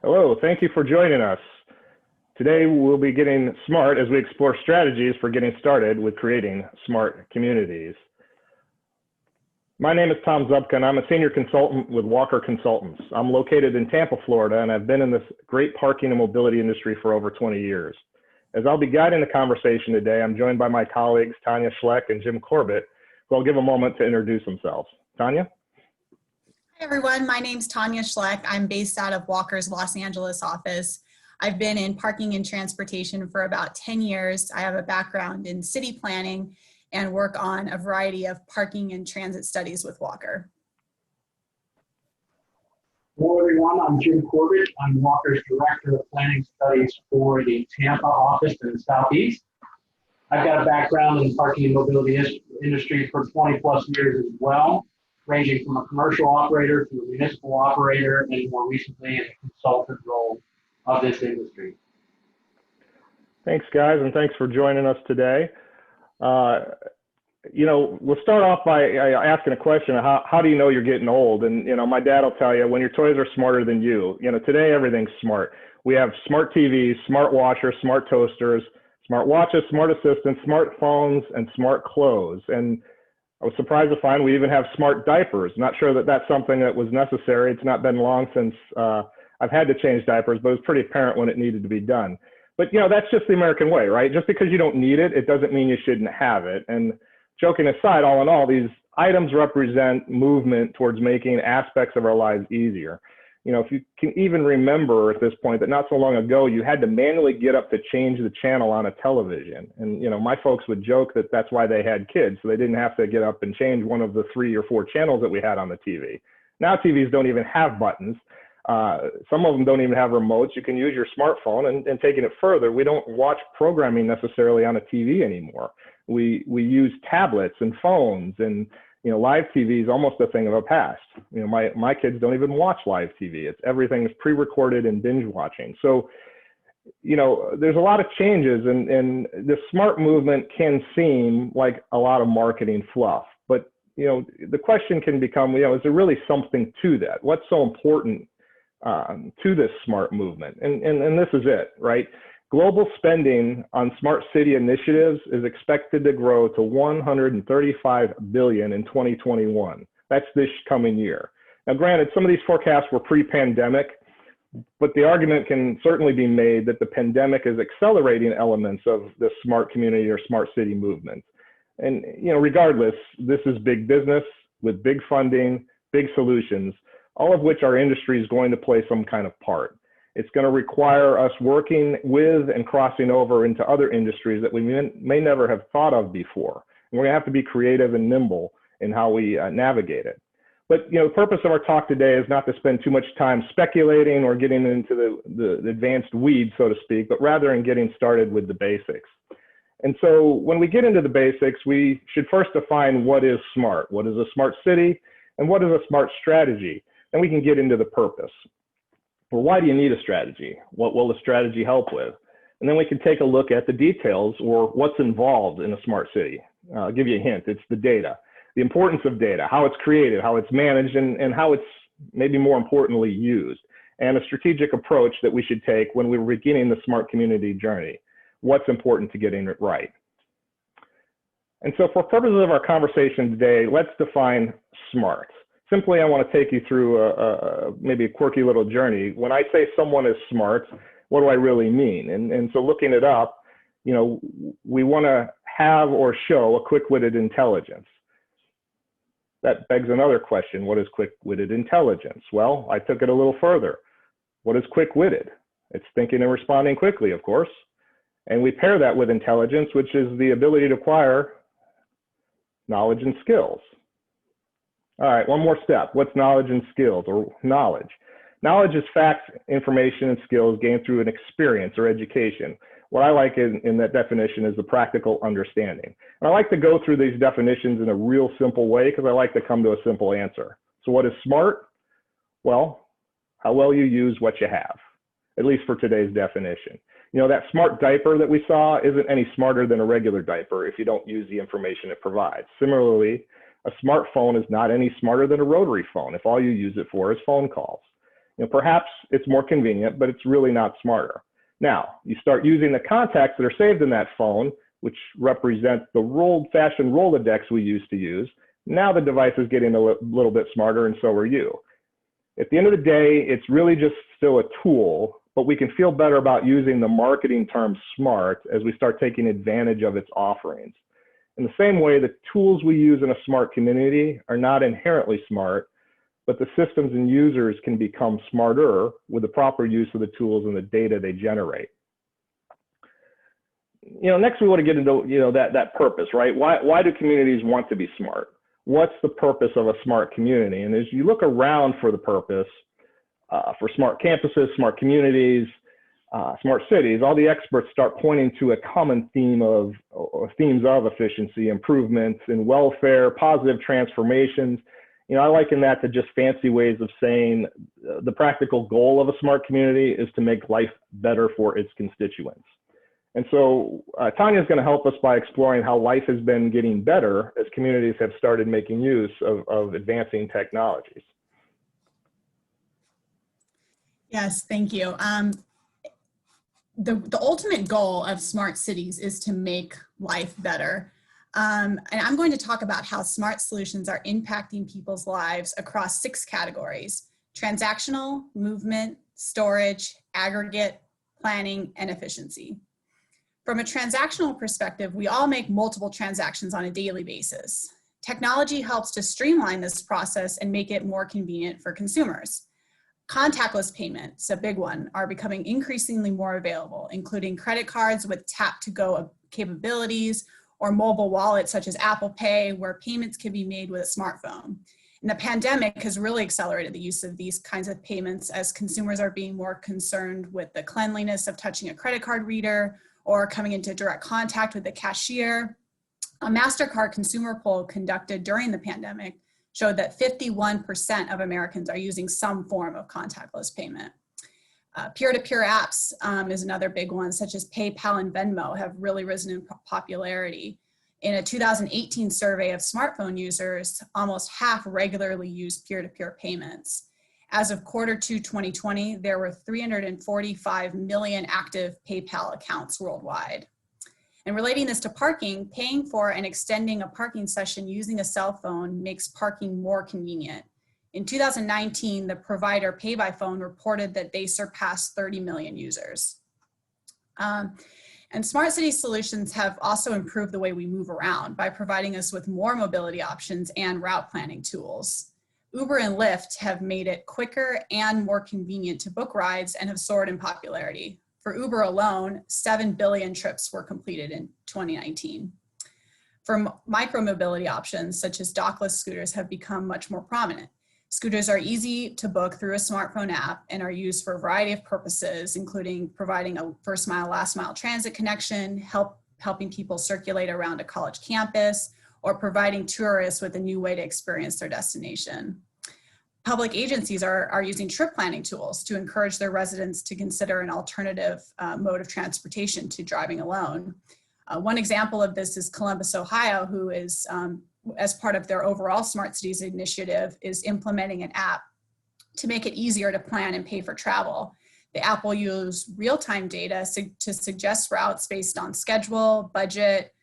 Hello, thank you for joining us. Today we'll be getting smart as we explore strategies for getting started with creating smart communities. My name is Tom Zupka and I'm a senior consultant with Walker Consultants. I'm located in Tampa, Florida, and I've been in this great parking and mobility industry for over 20 years. As I'll be guiding the conversation today, I'm joined by my colleagues, Tanya Schleck and Jim Corbett, who I'll give a moment to introduce themselves. Tanya? Hi everyone, my name's Tanya Schleck. I'm based out of Walker's Los Angeles office. I've been in parking and transportation for about 10 years. I have a background in city planning and work on a variety of parking and transit studies with Walker. Hello everyone, I'm Jim Corbett. I'm Walker's Director of Planning Studies for the Tampa office in the Southeast. I've got a background in the parking and mobility industry for 20 plus years as well, ranging from a commercial operator to a municipal operator, and more recently in a consultant role of this industry. Thanks, guys, and thanks for joining us today. We'll start off by asking a question. How do you know you're getting old? And, my dad will tell you, when your toys are smarter than you. Today everything's smart. We have smart TVs, smart washers, smart toasters, smart watches, smart assistants, smartphones, and smart clothes. And I was surprised to find we even have smart diapers. Not sure that that's something that was necessary. It's not been long since I've had to change diapers, but it was pretty apparent when it needed to be done. But, that's just the American way, right? Just because you don't need it, it doesn't mean you shouldn't have it. And joking aside, all in all, these items represent movement towards making aspects of our lives easier. If you can even remember at this point that not so long ago, you had to manually get up to change the channel on a television. And, my folks would joke that that's why they had kids, so they didn't have to get up and change one of the 3 or 4 channels that we had on the TV. Now TVs don't even have buttons. Some of them don't even have remotes. You can use your smartphone, and taking it further, we don't watch programming necessarily on a TV anymore. We use tablets and phones, and live TV is almost a thing of the past. My kids don't even watch live TV. Everything is pre-recorded and binge watching. So, there's a lot of changes, and the smart movement can seem like a lot of marketing fluff. But, the question can become, is there really something to that? What's so important to this smart movement? And this is it, right? Global spending on smart city initiatives is expected to grow to $135 billion in 2021. That's this coming year. Now, granted, some of these forecasts were pre-pandemic, but the argument can certainly be made that the pandemic is accelerating elements of the smart community or smart city movement. And, regardless, this is big business with big funding, big solutions, all of which our industry is going to play some kind of part. It's going to require us working with and crossing over into other industries that we may never have thought of before. And we're going to have to be creative and nimble in how we navigate it. But the purpose of our talk today is not to spend too much time speculating or getting into the advanced weeds, so to speak, but rather in getting started with the basics. And so when we get into the basics, we should first define what is smart. What is a smart city? And what is a smart strategy? And we can get into the purpose. Well, why do you need a strategy? What will the strategy help with? And then we can take a look at the details, or what's involved in a smart city. I'll give you a hint. It's the data, the importance of data, how it's created, how it's managed, and how it's maybe more importantly used, and a strategic approach that we should take when we're beginning the smart community journey. What's important to getting it right? And so for purposes of our conversation today, let's define smart. Simply, I want to take you through maybe a quirky little journey. When I say someone is smart, what do I really mean? And so looking it up, we want to have or show a quick-witted intelligence. That begs another question. What is quick-witted intelligence? Well, I took it a little further. What is quick-witted? It's thinking and responding quickly, of course. And we pair that with intelligence, which is the ability to acquire knowledge and skills. All right, one more step. What's knowledge and skills, or knowledge? Knowledge is facts, information, and skills gained through an experience or education. What I like in that definition is the practical understanding. And I like to go through these definitions in a real simple way because I like to come to a simple answer. So what is smart? Well, how well you use what you have, at least for today's definition. That smart diaper that we saw isn't any smarter than a regular diaper if you don't use the information it provides. Similarly, a smartphone is not any smarter than a rotary phone if all you use it for is phone calls. Perhaps it's more convenient, but it's really not smarter. Now, you start using the contacts that are saved in that phone, which represent the old-fashioned Rolodex we used to use. Now the device is getting a little bit smarter, and so are you. At the end of the day, it's really just still a tool, but we can feel better about using the marketing term smart as we start taking advantage of its offerings. In the same way, the tools we use in a smart community are not inherently smart, but the systems and users can become smarter with the proper use of the tools and the data they generate. Next we want to get into that purpose, right? Why do communities want to be smart? What's the purpose of a smart community? And as you look around for the purpose for smart campuses, smart communities, smart cities, all the experts start pointing to a common theme of or themes of efficiency, improvements in welfare, positive transformations. I liken that to just fancy ways of saying the practical goal of a smart community is to make life better for its constituents. And so Tanya is going to help us by exploring how life has been getting better as communities have started making use of advancing technologies. Yes, thank you. The ultimate goal of smart cities is to make life better. And I'm going to talk about how smart solutions are impacting people's lives across 6 categories: transactional, movement, storage, aggregate, planning, and efficiency. From a transactional perspective, we all make multiple transactions on a daily basis. Technology helps to streamline this process and make it more convenient for consumers. Contactless payments, a big one, are becoming increasingly more available, including credit cards with tap-to-go capabilities, or mobile wallets such as Apple Pay, where payments can be made with a smartphone. And the pandemic has really accelerated the use of these kinds of payments as consumers are being more concerned with the cleanliness of touching a credit card reader or coming into direct contact with the cashier. A MasterCard consumer poll conducted during the pandemic showed that 51% of Americans are using some form of contactless payment. Peer-to-peer apps is another big one, such as PayPal and Venmo have really risen in popularity. In a 2018 survey of smartphone users, almost half regularly used peer-to-peer payments. As of Q2 2020, there were 345 million active PayPal accounts worldwide. And relating this to parking, paying for and extending a parking session using a cell phone makes parking more convenient. In 2019, the provider Pay by Phone reported that they surpassed 30 million users. And smart city solutions have also improved the way we move around by providing us with more mobility options and route planning tools. Uber and Lyft have made it quicker and more convenient to book rides and have soared in popularity. For Uber alone, 7 billion trips were completed in 2019. For micromobility options, such as dockless scooters, have become much more prominent. Scooters are easy to book through a smartphone app and are used for a variety of purposes, including providing a first mile, last mile transit connection, helping people circulate around a college campus, or providing tourists with a new way to experience their destination. Public agencies are using trip planning tools to encourage their residents to consider an alternative mode of transportation to driving alone. One example of this is Columbus, Ohio, who is, as part of their overall Smart Cities initiative, is implementing an app to make it easier to plan and pay for travel. The app will use real-time data to suggest routes based on schedule, budget,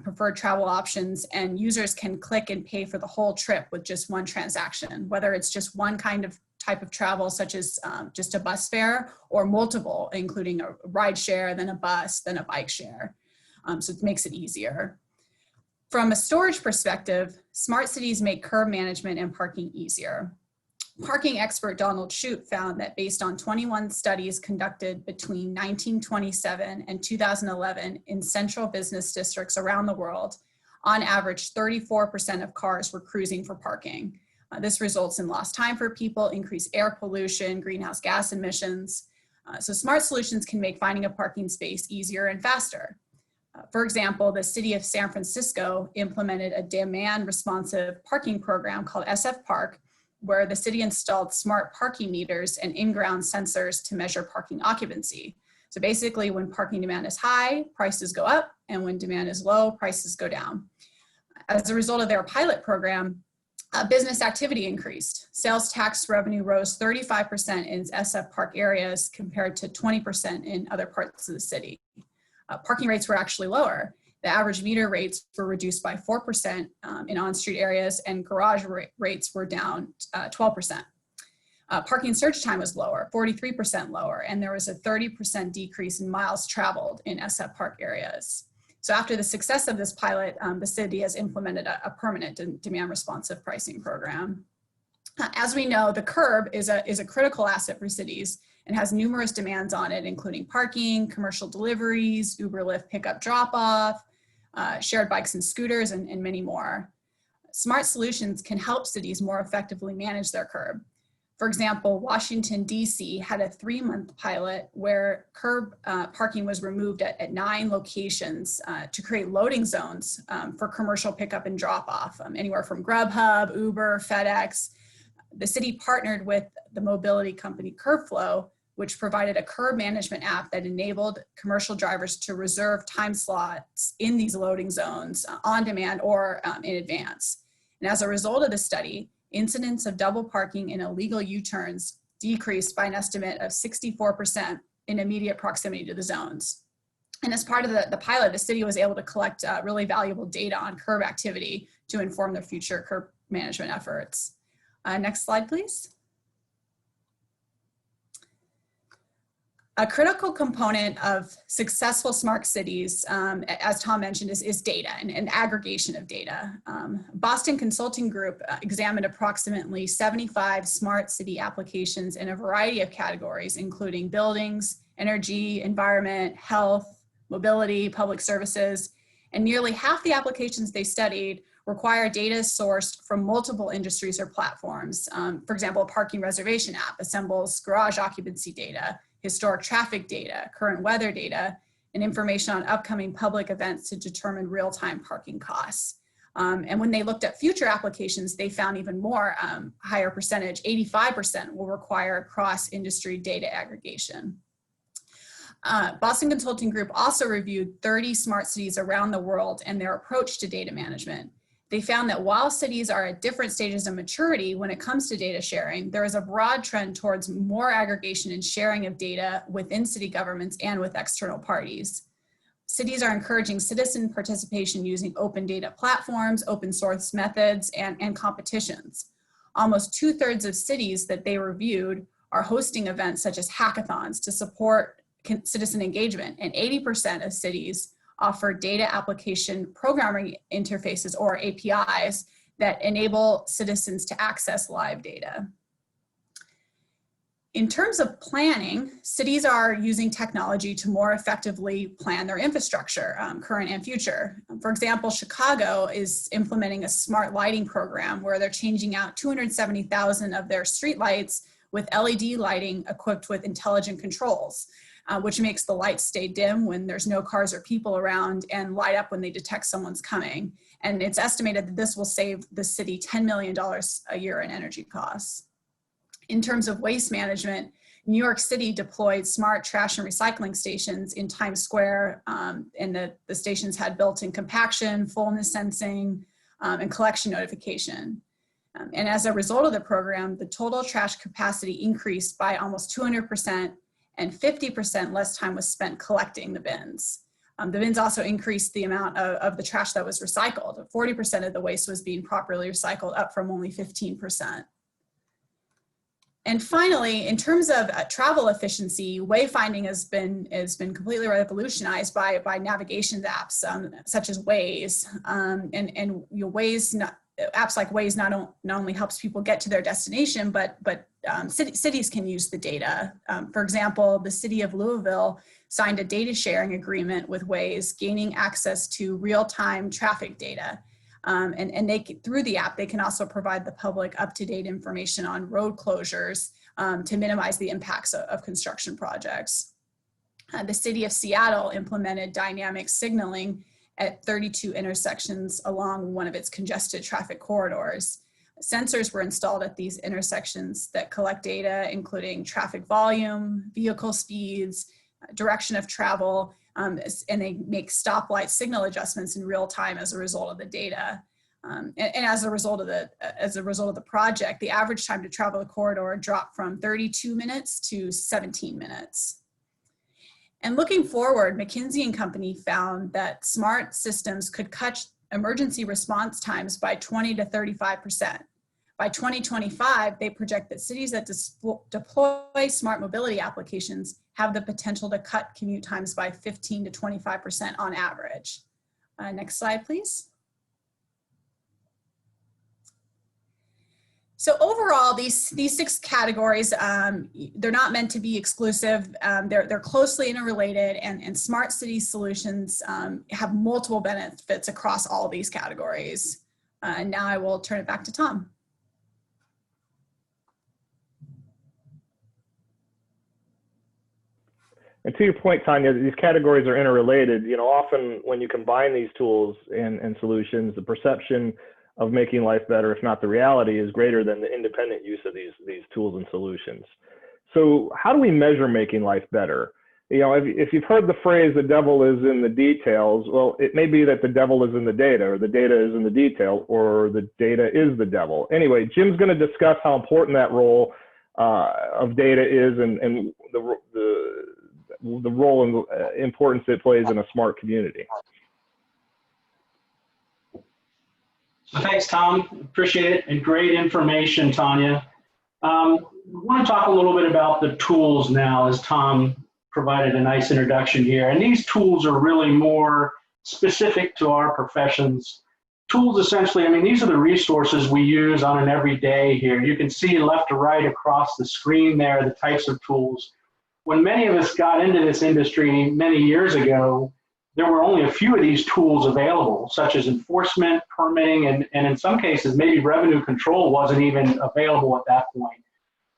preferred travel options, and users can click and pay for the whole trip with just one transaction, whether it's just one type of travel, such as just a bus fare, or multiple, including a ride share, then a bus, then a bike share. So it makes it easier. From a storage perspective, smart cities make curb management and parking easier. Parking expert Donald Shute found that based on 21 studies conducted between 1927 and 2011 in central business districts around the world, on average, 34% of cars were cruising for parking. This results in lost time for people, increased air pollution, greenhouse gas emissions. So smart solutions can make finding a parking space easier and faster. For example, the city of San Francisco implemented a demand responsive parking program called SF Park, where the city installed smart parking meters and in-ground sensors to measure parking occupancy. So basically, when parking demand is high, prices go up, and when demand is low, prices go down. As a result of their pilot program, Business activity increased. Sales tax revenue rose 35% in SF Park areas compared to 20% in other parts of the city. Parking rates were actually lower. The average meter rates were reduced by 4% in on-street areas, and garage rates were down 12%. Parking search time was lower, 43% lower, and there was a 30% decrease in miles traveled in SF Park areas. So after the success of this pilot, the city has implemented a permanent demand responsive pricing program. As we know, the curb is a critical asset for cities and has numerous demands on it, including parking, commercial deliveries, Uber, Lyft, pickup, drop off, shared bikes and scooters, and many more. Smart solutions can help cities more effectively manage their curb. For example, Washington, D.C. had a 3-month pilot where curb parking was removed at 9 locations to create loading zones for commercial pickup and drop off, anywhere from Grubhub, Uber, FedEx. The city partnered with the mobility company CurbFlow, which provided a curb management app that enabled commercial drivers to reserve time slots in these loading zones on demand or in advance. And as a result of the study, incidents of double parking and illegal U-turns decreased by an estimate of 64% in immediate proximity to the zones. And as part of the pilot, the city was able to collect really valuable data on curb activity to inform their future curb management efforts. Next slide, please. A critical component of successful smart cities, as Tom mentioned, is data and aggregation of data. Boston Consulting Group examined approximately 75 smart city applications in a variety of categories, including buildings, energy, environment, health, mobility, public services, and nearly half the applications they studied require data sourced from multiple industries or platforms. For example, a parking reservation app assembles garage occupancy data, historic traffic data, current weather data, and information on upcoming public events to determine real-time parking costs. And when they looked at future applications, they found even more higher percentage, 85% will require cross-industry data aggregation. Boston Consulting Group also reviewed 30 smart cities around the world and their approach to data management. They found that while cities are at different stages of maturity when it comes to data sharing, there is a broad trend towards more aggregation and sharing of data within city governments and with external parties. Cities are encouraging citizen participation using open data platforms, open source methods, and competitions. Almost 2/3 of cities that they reviewed are hosting events such as hackathons to support citizen engagement, and 80% of cities offer data application programming interfaces or APIs that enable citizens to access live data. In terms of planning, cities are using technology to more effectively plan their infrastructure, current and future. For example, Chicago is implementing a smart lighting program where they're changing out 270,000 of their streetlights with LED lighting equipped with intelligent controls. Which makes the lights stay dim when there's no cars or people around and light up when they detect someone's coming. And it's estimated that this will save the city $10 million a year in energy costs. In terms of waste management, New York City deployed smart trash and recycling stations in Times Square, and the stations had built-in compaction, fullness sensing, and collection notification. And as a result of the program, the total trash capacity increased by almost 200%, and 50% less time was spent collecting the bins. The bins also increased the amount of the trash that was recycled. 40% of the waste was being properly recycled, up from only 15%. And finally, in terms of travel efficiency, wayfinding has been completely revolutionized by navigation apps such as Waze. Waze, apps like Waze not only helps people get to their destination, but cities can use the data. For example, the city of Louisville signed a data sharing agreement with Waze, gaining access to real-time traffic data. And through the app, they can also provide the public up-to-date information on road closures to minimize the impacts of construction projects. The city of Seattle implemented dynamic signaling at 32 intersections along one of its congested traffic corridors. Sensors were installed at these intersections that collect data, including traffic volume, vehicle speeds, direction of travel, and they make stoplight signal adjustments in real time as a result of the data. And as a result of the project, the average time to travel the corridor dropped from 32 minutes to 17 minutes. And looking forward, McKinsey & Company found that smart systems could cut emergency response times by 20 to 35%. By 2025, they project that cities that deploy smart mobility applications have the potential to cut commute times by 15 to 25% on average. Next slide, please. So overall, these 6 categories, they're not meant to be exclusive. They're closely interrelated, and smart city solutions have multiple benefits across all these categories. And now I will turn it back to Tom. And to your point, Tanya, these categories are interrelated. You know, often when you combine these tools and solutions, the perception of making life better, if not the reality, is greater than the independent use of these tools and solutions. So how do we measure making life better? You know, if you've heard the phrase, the devil is in the details, well, it may be that the devil is in the data, or the data is in the detail, or the data is the devil. Anyway, Jim's going to discuss how important that role of data is, and the role and importance it plays in a smart community. So thanks, Tom. Appreciate it, and great information, Tanya. I want to talk a little bit about the tools now, as Tom provided a nice introduction here. And these tools are really more specific to our professions. Tools, essentially, I mean, these are the resources we use on an everyday here. You can see left to right across the screen there, the types of tools. When many of us got into this industry many years ago, there were only a few of these tools available, such as enforcement, permitting, and in some cases, maybe revenue control wasn't even available at that point.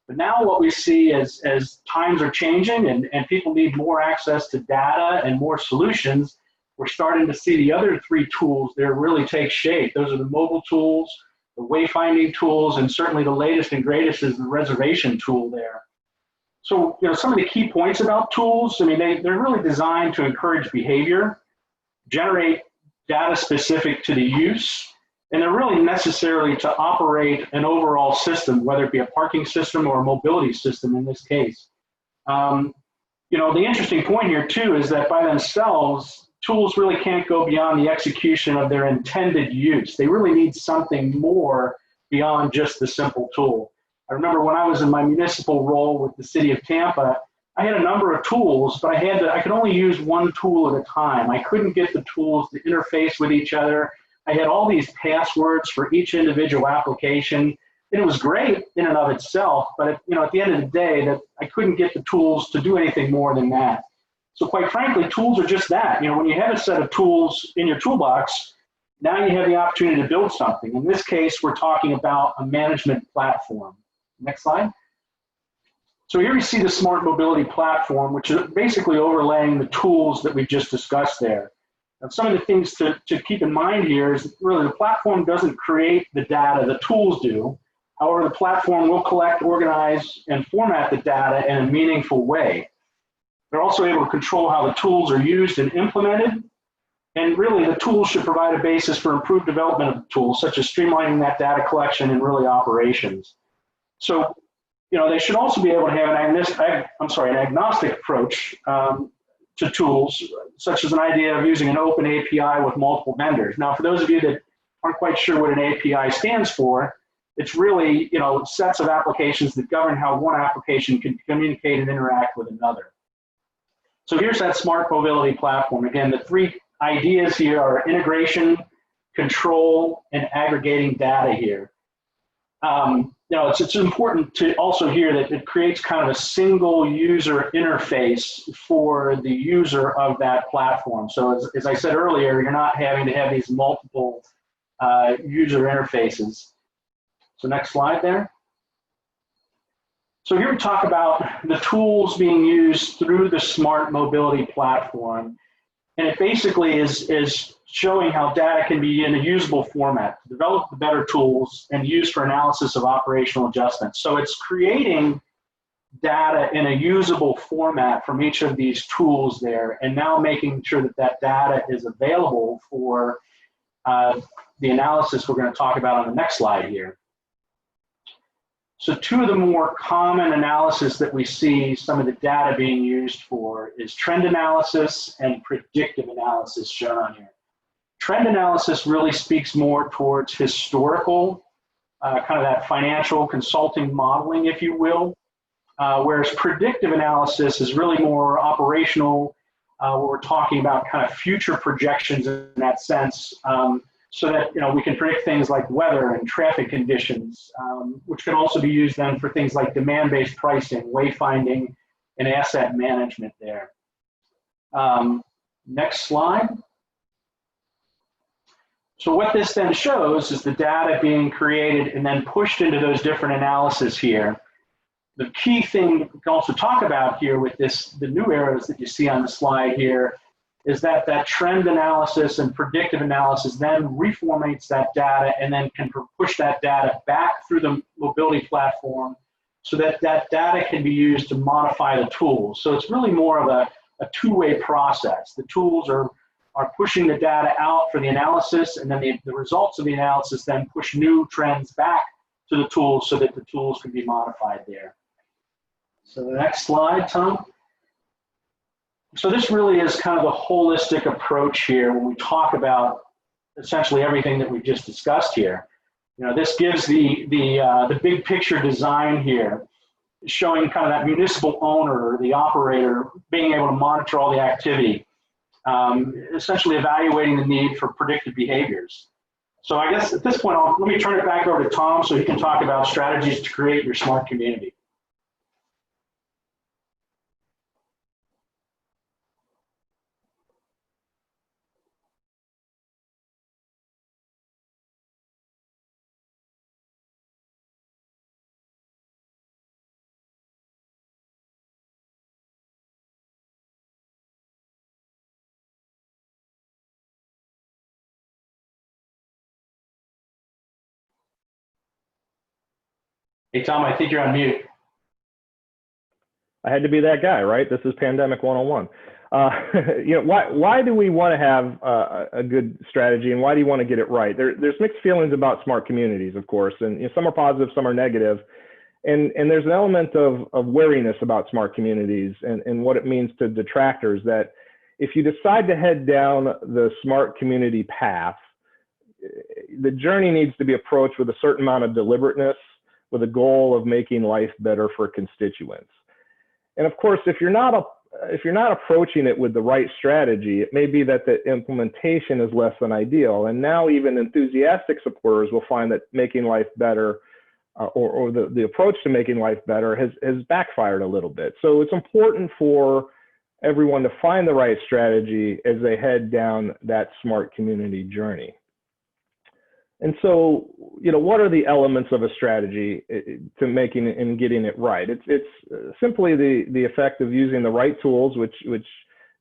But now what we see as times are changing and people need more access to data and more solutions, we're starting to see the other 3 tools there really take shape. Those are the mobile tools, the wayfinding tools, and certainly the latest and greatest is the reservation tool there. So, you know, some of the key points about tools, I mean, they're really designed to encourage behavior, generate data specific to the use, and they're really necessarily to operate an overall system, whether it be a parking system or a mobility system in this case. You know, the interesting point here too is that by themselves, tools really can't go beyond the execution of their intended use. They really need something more beyond just the simple tool. I remember when I was in my municipal role with the city of Tampa, I had a number of tools, but I could only use one tool at a time. I couldn't get the tools to interface with each other. I had all these passwords for each individual application. And it was great in and of itself, but you know, at the end of the day, that I couldn't get the tools to do anything more than that. So quite frankly, tools are just that. You know, when you have a set of tools in your toolbox, now you have the opportunity to build something. In this case, we're talking about a management platform. Next slide. So here we see the smart mobility platform, which is basically overlaying the tools that we've just discussed there. And some of the things to keep in mind here is really the platform doesn't create the data, the tools do. However, the platform will collect, organize, and format the data in a meaningful way. They're also able to control how the tools are used and implemented. And really, the tools should provide a basis for improved development of the tools, such as streamlining that data collection and really operations. So, you know, they should also be able to have an agnostic approach to tools, such as an idea of using an open API with multiple vendors. Now, for those of you that aren't quite sure what an API stands for, it's really, you know, sets of applications that govern how one application can communicate and interact with another. So here's that smart mobility platform. Again, the 3 ideas here are integration, control, and aggregating data here. You know, it's important to also hear that it creates kind of a single user interface for the user of that platform. So as I said earlier, you're not having to have these multiple user interfaces. So next slide there. So here we talk about the tools being used through the smart mobility platform. And it basically is showing how data can be in a usable format to develop the better tools and used for analysis of operational adjustments. So it's creating data in a usable format from each of these tools there, and now making sure that that data is available for the analysis we're going to talk about on the next slide here. So two of the more common analysis that we see some of the data being used for is trend analysis and predictive analysis shown on here. Trend analysis really speaks more towards historical, kind of that financial consulting modeling, if you will, whereas predictive analysis is really more operational, where we're talking about kind of future projections in that sense, so that we can predict things like weather and traffic conditions, which can also be used then for things like demand-based pricing, wayfinding, and asset management there. Next slide. So what this then shows is the data being created and then pushed into those different analyses here. The key thing we can also talk about here with the new arrows that you see on the slide here, is that trend analysis and predictive analysis then reformates that data and then can push that data back through the mobility platform so that that data can be used to modify the tools. So it's really more of a two-way process. The tools are pushing the data out for the analysis, and then the results of the analysis then push new trends back to the tools so that the tools can be modified there. So the next slide, Tom. So this really is kind of a holistic approach here when we talk about essentially everything that we've just discussed here. This gives the big picture design here, showing kind of that municipal owner or the operator being able to monitor all the activity, essentially evaluating the need for predictive behaviors. So I guess at this point, let me turn it back over to Tom so he can talk about strategies to create your smart community. Hey, Tom, I think you're on mute. I had to be that guy, right? This is Pandemic 101. Why do we want to have a good strategy, and why do you want to get it right? There's mixed feelings about smart communities, of course, and some are positive, some are negative. And there's an element of wariness about smart communities and what it means to detractors, that if you decide to head down the smart community path, the journey needs to be approached with a certain amount of deliberateness, with a goal of making life better for constituents. And of course, if you're not approaching it with the right strategy, it may be that the implementation is less than ideal. And now even enthusiastic supporters will find that making life better, or the approach to making life better has backfired a little bit. So it's important for everyone to find the right strategy as they head down that smart community journey. And so, what are the elements of a strategy to making it and getting it right? It's simply the effect of using the right tools, which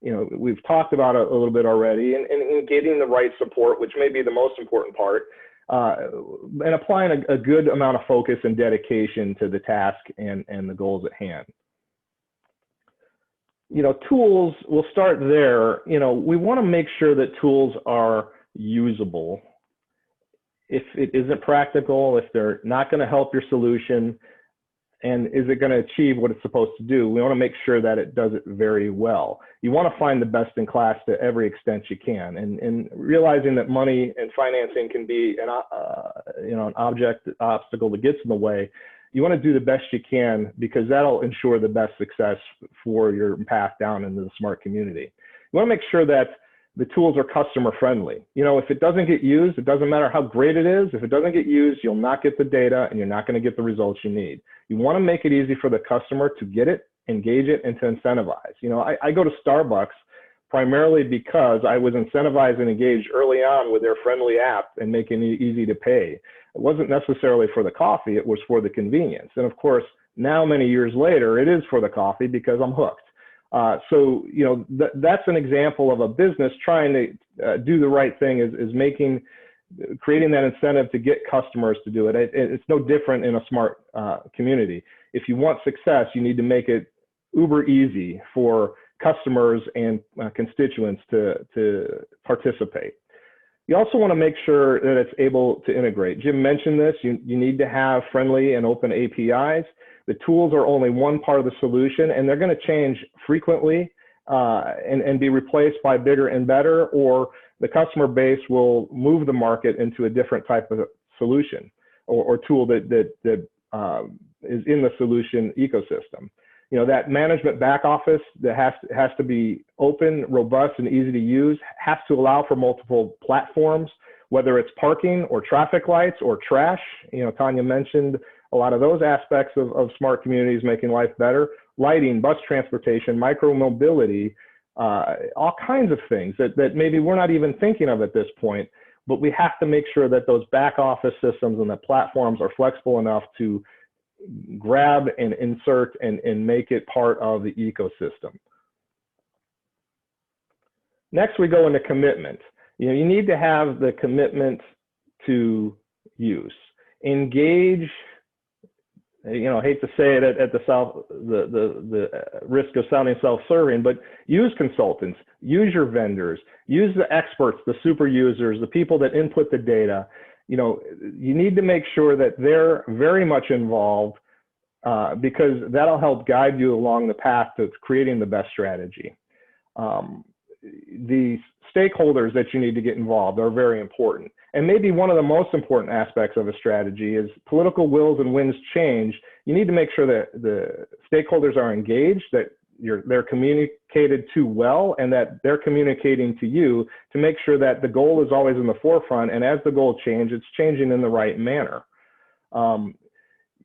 we've talked about a little bit already, and getting the right support, which may be the most important part, and applying a good amount of focus and dedication to the task and the goals at hand. Tools, we'll start there. We want to make sure that tools are usable. If it isn't practical, if they're not going to help your solution, and is it going to achieve what it's supposed to do, we want to make sure that it does it very well. You want to find the best in class to every extent you can, and realizing that money and financing can be an obstacle that gets in the way. You want to do the best you can, because that'll ensure the best success for your path down into the smart community. You want to make sure that the tools are customer friendly. If it doesn't get used, it doesn't matter how great it is. If it doesn't get used, you'll not get the data and you're not going to get the results you need. You want to make it easy for the customer to get it, engage it, and to incentivize. I go to Starbucks primarily because I was incentivized and engaged early on with their friendly app and making it easy to pay. It wasn't necessarily for the coffee, it was for the convenience. And of course, now many years later, it is for the coffee because I'm hooked. So that's an example of a business trying to do the right thing, is creating that incentive to get customers to do it. It's no different in a smart community. If you want success, you need to make it uber easy for customers and constituents to participate. You also want to make sure that it's able to integrate. Jim mentioned this, you need to have friendly and open APIs. The tools are only one part of the solution, and they're going to change frequently and be replaced by bigger and better, or the customer base will move the market into a different type of solution or tool that is in the solution ecosystem. You know, that management back office that has to be open, robust, and easy to use, has to allow for multiple platforms, whether it's parking or traffic lights or trash. You know, Tanya mentioned a lot of those aspects of smart communities making life better. Lighting, bus transportation, micro-mobility, all kinds of things that maybe we're not even thinking of at this point, but we have to make sure that those back office systems and the platforms are flexible enough to grab and insert and make it part of the ecosystem. Next, we go into commitment. You know, you need to have the commitment to use. Engage, you know, I hate to say it at the risk of sounding self-serving, but use consultants, use your vendors, use the experts, the super users, the people that input the data. You know, you need to make sure that they're very much involved because that'll help guide you along the path to creating the best strategy. The stakeholders that you need to get involved are very important. And maybe one of the most important aspects of a strategy is political wills and winds change. You need to make sure that the stakeholders are engaged, that they're communicated to well, and that they're communicating to you to make sure that the goal is always in the forefront, and as the goal changes, it's changing in the right manner.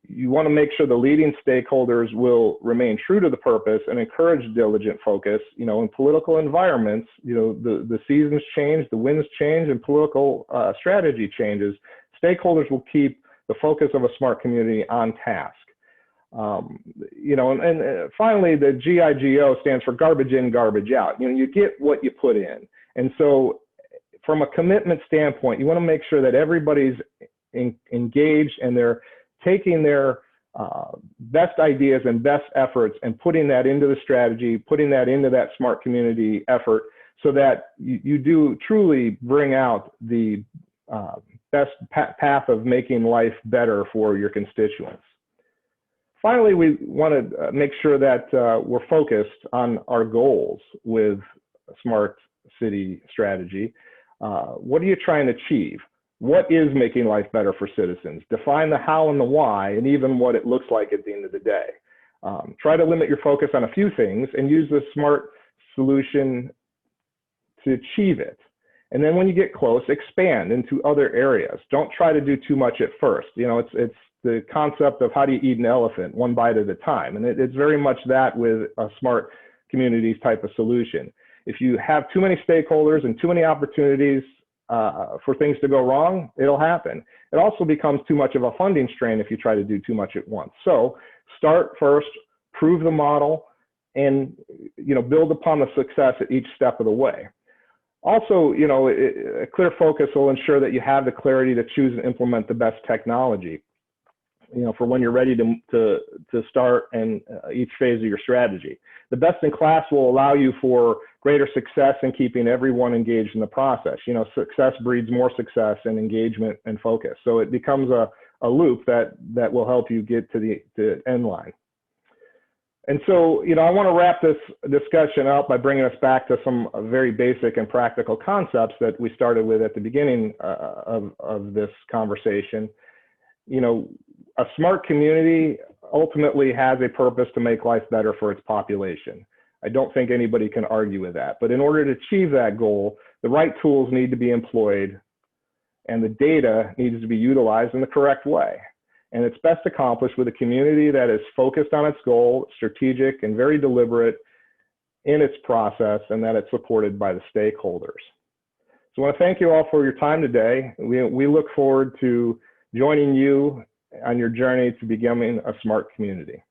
You want to make sure the leading stakeholders will remain true to the purpose and encourage diligent focus. You know, in political environments, you know, the seasons change, the winds change, and political strategy changes. Stakeholders will keep the focus of a smart community on task. You know, and finally, the GIGO stands for garbage in, garbage out. You know, you get what you put in. And so from a commitment standpoint, you want to make sure that everybody's engaged and they're taking their best ideas and best efforts and putting that into the strategy, putting that into that smart community effort, so that you do truly bring out the best path of making life better for your constituents. Finally, we want to make sure that we're focused on our goals with a smart city strategy. What are you trying to achieve? What is making life better for citizens? Define the how and the why, and even what it looks like at the end of the day. Try to limit your focus on a few things and use the smart solution to achieve it. And then when you get close, expand into other areas. Don't try to do too much at first. You know, it's the concept of how do you eat an elephant, one bite at a time. And it's very much that with a smart communities type of solution. If you have too many stakeholders and too many opportunities for things to go wrong, it'll happen. It also becomes too much of a funding strain if you try to do too much at once. So start first, prove the model, and you know, build upon the success at each step of the way. Also, you know, a clear focus will ensure that you have the clarity to choose and implement the best technology, you know, for when you're ready to start and each phase of your strategy. The best in class will allow you for greater success in keeping everyone engaged in the process. You know, success breeds more success and engagement and focus. So it becomes a loop that will help you get to the end line. And so, you know, I want to wrap this discussion up by bringing us back to some very basic and practical concepts that we started with at the beginning of this conversation. You know, a smart community ultimately has a purpose to make life better for its population. I don't think anybody can argue with that. But in order to achieve that goal, the right tools need to be employed and the data needs to be utilized in the correct way. And it's best accomplished with a community that is focused on its goal, strategic, and very deliberate in its process, and that it's supported by the stakeholders. So I want to thank you all for your time today. We look forward to joining you on your journey to becoming a smart community.